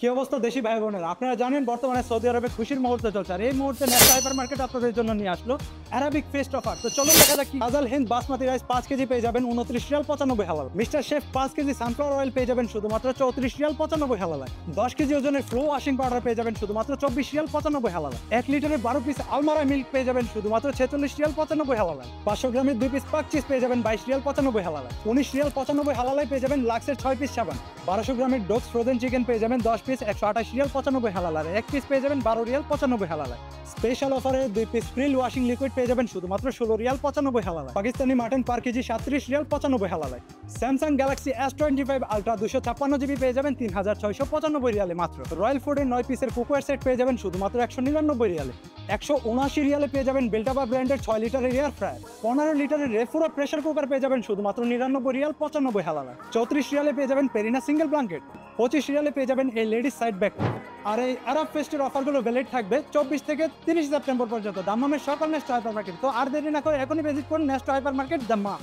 কি অবস্থা দেশি ভাই বোনেরা, আপনারা জানেন বর্তমানে সৌদি আরবে খুশির মুহূর্তে চলছে, আর এই মুহূর্তে নেস্ট হাইপার মার্কেট আপনাদের জন্য নিয়ে আসলো অ্যারাবিক ফেস্ট অফার। তো চলুন দেখা যাক কি। আজাল হিন্দ বাসমতি রাইস 5 কেজি পেয়ে যাবেন 29 রিয়াল 95 হালাল। Mister chef 5 KG sunflower oil পেয়ে যাবেন শুধুমাত্র 34 রিয়াল 95 হালালায়। 10 কেজি ওজনের ফ্লো ওয়াশিং পাউডার পেয়ে যাবেন শুধুমাত্র 24 রিয়াল 95 হালালায়। 1 লিটারের 12 পিস আলমারা মিল্ক পেয়ে যাবেন শুধুমাত্র 46 রিয়াল 95 হালালায়। 500 গ্রামের 2 পিস পাক চিজ পেয়ে যাবেন 22 রিয়াল 95 হালালায়। 19 রিয়াল 95 হালালায় পেয়ে যাবেন লাক্সের 6 পিস সাবান। 1200 গ্রামের ডোক্স ফ্রোজেন চিকেন পেয়ে যাবেন 10 পিস 128 রিয়াল 95 হালালায়। 1 পিস পেয়ে যাবেন 12 রিয়াল 95 হালালায়। স্পেশাল অফারে 2 পিস প্রিল ওয়াশিং লিকুইড পেয়ে যাবেন শুধুমাত্র 16 রিয়াল 95 হালালায়। Pakistani mutton per KG 37 riyal 95 হালালায়। Samsung Galaxy S25 ultra 256 GB পেয়ে যাবেন 3695 রিয়ালে মাত্র। রয়্যাল ফুডের 9 পিসের কুকওয়্যার সেট পেয়ে যাবেন শুধুমাত্র 199 রিয়ালে। 179 রিয়ালে পেয়ে যাবেন বেলটাবা ব্র্যান্ডের 6 লিটারের এয়ার ফ্রায়ার। 15 লিটারের রেফুরা প্রেসার কুকার পেয়ে যাবেন শুধুমাত্র 99 রিয়াল 95 হালালায়। 34 রিয়ালে পেয়ে যাবেন পেরিনা সিঙ্গেল ব্ল্যাঙ্কেট। 25 রিয়ালে পেয়ে যাবেন এই লেডিস সাইড ব্যাগ। আর এই আরব ফেস্টের অফারগুলো ভ্যালিড থাকবে 24 থেকে 30 সেপ্টেম্বর পর্যন্ত। দাম্মামের সকল নেস্ট হাইপার মার্কেট। তো আর দেরি না করে এখনই ভিজিট করুন নেস্ট হাইপার মার্কেট দাম্মাম।